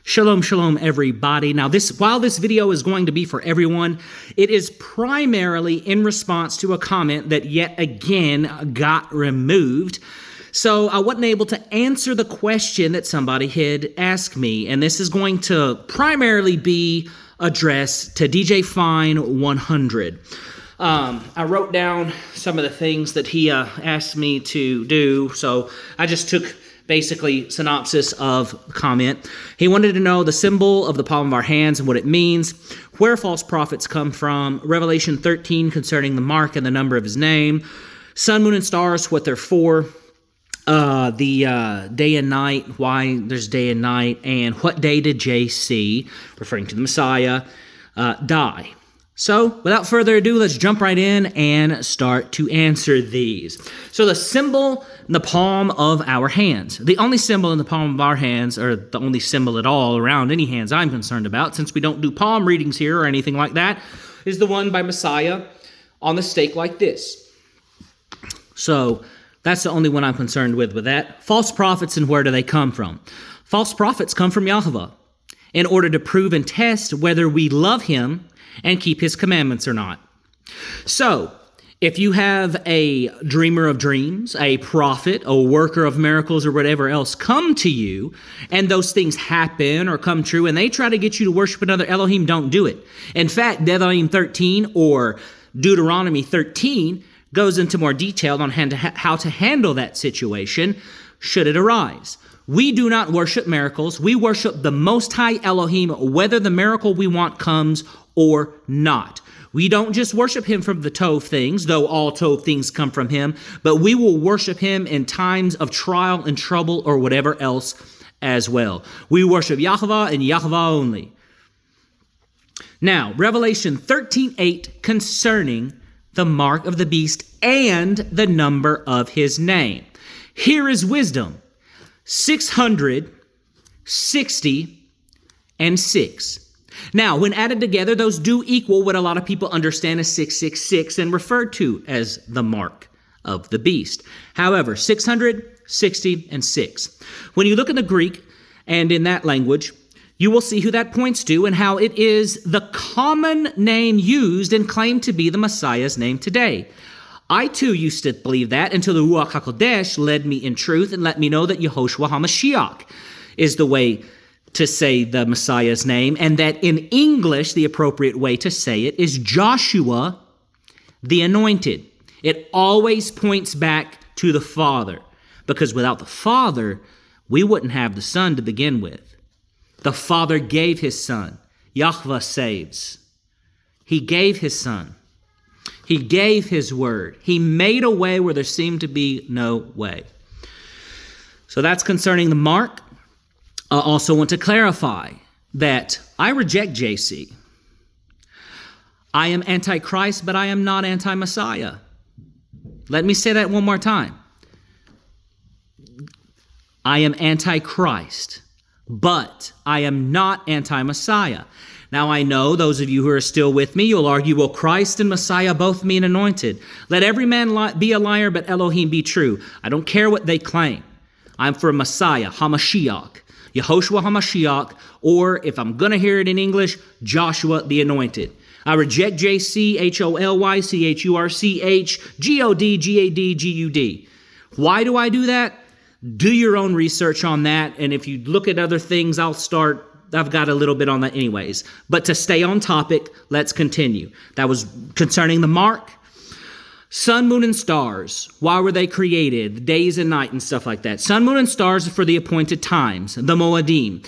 Shalom, shalom, everybody. Now, while this video is going to be for everyone, it is primarily in response to a comment that yet again got removed. So I wasn't able to answer the question that somebody had asked me, and this is going to primarily be addressed to DJ Fine 100. I wrote down some of the things that he asked me to do, so I just took basically synopsis of the comment. He wanted to know the symbol of the palm of our hands and what it means, where false prophets come from, Revelation 13 concerning the mark and the number of his name, sun, moon, and stars, what they're for, the day and night, why there's day and night, and what day did JC, referring to the Messiah, die. So, without further ado, let's jump right in and start to answer these. So, the symbol in the palm of our hands. The only symbol in the palm of our hands, or the only symbol at all around any hands I'm concerned about, since we don't do palm readings here or anything like that, is the one by Messiah on the stake like this. So, that's the only one I'm concerned with that. False prophets, and where do they come from? False prophets come from Yahweh in order to prove and test whether we love him and keep his commandments or not. So, if you have a dreamer of dreams, a prophet, a worker of miracles, or whatever else come to you, and those things happen or come true, and they try to get you to worship another Elohim, don't do it. In fact, Devarim 13 or Deuteronomy 13 goes into more detail on how to handle that situation should it arise. We do not worship miracles. We worship the Most High Elohim, whether the miracle we want comes or not. We don't just worship him from the Tov things, though all Tov things come from him, but we will worship him in times of trial and trouble or whatever else as well. We worship Yahweh and Yahweh only. Now, Revelation 13:8 concerning the mark of the beast and the number of his name. Here is wisdom. 666. Now, when added together, those do equal what a lot of people understand as 666 and referred to as the mark of the beast. However, 666. When you look in the Greek and in that language, you will see who that points to and how it is the common name used and claimed to be the Messiah's name today. I too used to believe that until the Ruach HaKodesh led me in truth and let me know that Yehoshua HaMashiach is the way to say the Messiah's name, and that in English, the appropriate way to say it is Joshua the Anointed. It always points back to the Father, because without the Father, we wouldn't have the Son to begin with. The Father gave his Son. Yahweh saves. He gave his Son. He gave his word. He made a way where there seemed to be no way. So that's concerning the mark. I also want to clarify that I reject JC. I am anti-Christ, but I am not anti-Messiah. Let me say that one more time. I am anti-Christ, but I am not anti-Messiah. Now, I know those of you who are still with me, you'll argue, well, Christ and Messiah both mean anointed. Let every man be a liar, but Elohim be true. I don't care what they claim. I'm for Messiah, HaMashiach, Yehoshua HaMashiach, or if I'm going to hear it in English, Joshua the Anointed. I reject JC, HOLYCHURCH, GOD, Why do I do that? Do your own research on that, and if you look at other things, I've got a little bit on that anyways. But to stay on topic, let's continue. That was concerning the mark. Sun, moon, and stars. Why were they created? Days and night and stuff like that. Sun, moon, and stars are for the appointed times, the Moadim.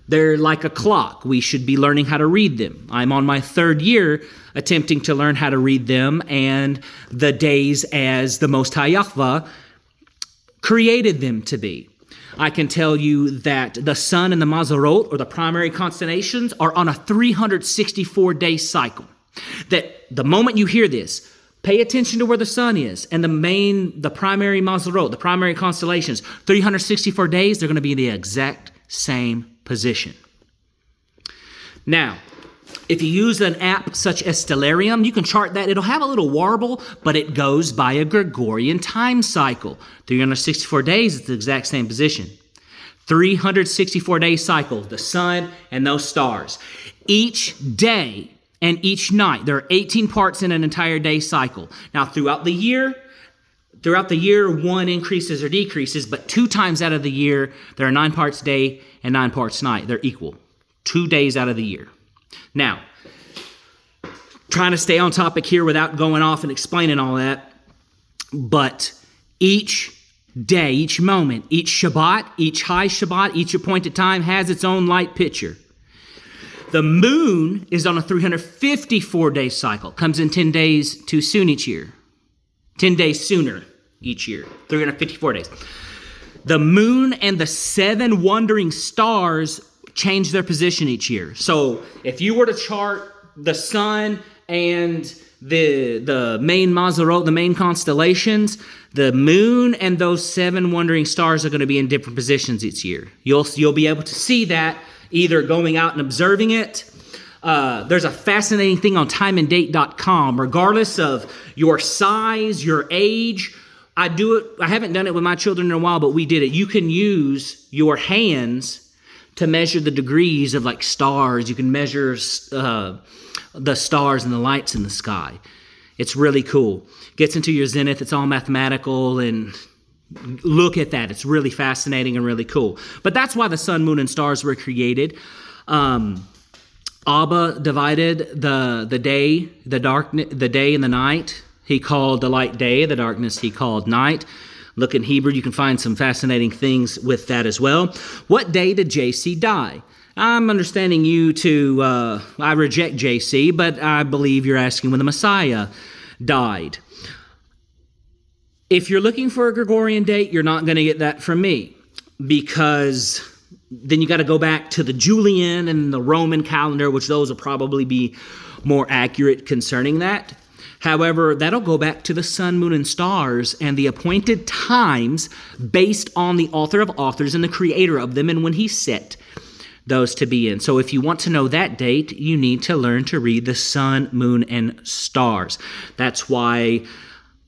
They're like a clock. We should be learning how to read them. I'm on my 3rd year attempting to learn how to read them and the days as the Most High Yahweh created them to be. I can tell you that the sun and the Mazarot, or the primary constellations, are on a 364-day cycle. That the moment you hear this, pay attention to where the sun is, and the primary Mazarot, the primary constellations, 364 days, they're going to be in the exact same position. Now, if you use an app such as Stellarium, you can chart that. It'll have a little warble, but it goes by a Gregorian time cycle. 364 days, it's the exact same position. 364-day cycle, the sun and those stars. Each day and each night, there are 18 parts in an entire day cycle. Now, throughout the year, one increases or decreases, but 2 times out of the year, there are 9 parts day and 9 parts night. They're equal. 2 days out of the year. Now, trying to stay on topic here without going off and explaining all that, but each day, each moment, each Shabbat, each high Shabbat, each appointed time has its own light picture. The moon is on a 354-day cycle, comes in 10 days too soon each year. 10 days sooner each year, 354 days. The moon and the 7 wandering stars change their position each year. So if you were to chart the sun and the main Mazarot, the main constellations, the moon and those 7 wandering stars are going to be in different positions each year. You'll be able to see that either going out and observing it. There's a fascinating thing on timeanddate.com. Regardless of your size, your age, I haven't done it with my children in a while, but we did it. You can use your hands to measure the degrees of like stars. You can measure the stars and the lights in the sky. It's really cool. Gets into your zenith. It's all mathematical, and look at that. It's really fascinating and really cool. But that's why the sun, moon, and stars were created. Abba divided the day and the night. He called the light day, the darkness he called night. Look in Hebrew, you can find some fascinating things with that as well. What day did JC die? I'm understanding you to, I reject JC, but I believe you're asking when the Messiah died. If you're looking for a Gregorian date, you're not going to get that from me, because then you got to go back to the Julian and the Roman calendar, which those will probably be more accurate concerning that. However, that'll go back to the sun, moon, and stars and the appointed times based on the author of authors and the creator of them and when he set those to be in. So if you want to know that date, you need to learn to read the sun, moon, and stars. That's why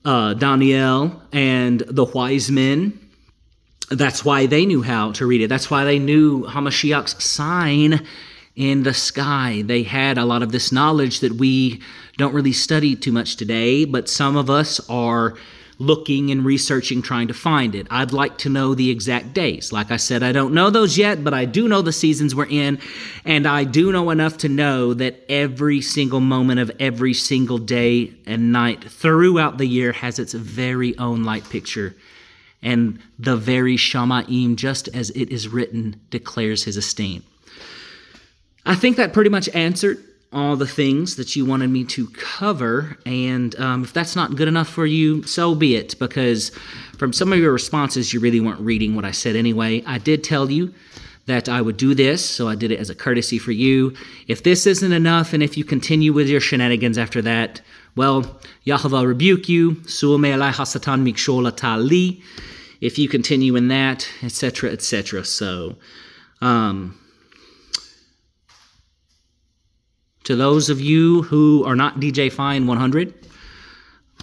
Daniel and the wise men, that's why they knew how to read it. That's why they knew Hamashiach's sign in the sky. They had a lot of this knowledge that we don't really study too much today, but some of us are looking and researching, trying to find it. I'd like to know the exact days. Like I said, I don't know those yet, but I do know the seasons we're in, and I do know enough to know that every single moment of every single day and night throughout the year has its very own light picture, and the very shamayim, just as it is written, declares his esteem. I think that pretty much answered all the things that you wanted me to cover, and if that's not good enough for you, so be it, because from some of your responses, you really weren't reading what I said anyway. I did tell you that I would do this, so I did it as a courtesy for you. If this isn't enough, and if you continue with your shenanigans after that, well, Yahweh rebuke you, Su'omei alai hasatan mikshol atali, if you continue in that, etc., etc. So, to those of you who are not DJ Fine 100,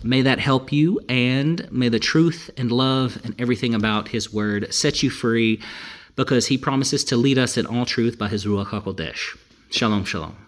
may that help you, and may the truth and love and everything about his word set you free, because he promises to lead us in all truth by his Ruach HaKodesh. Shalom, shalom.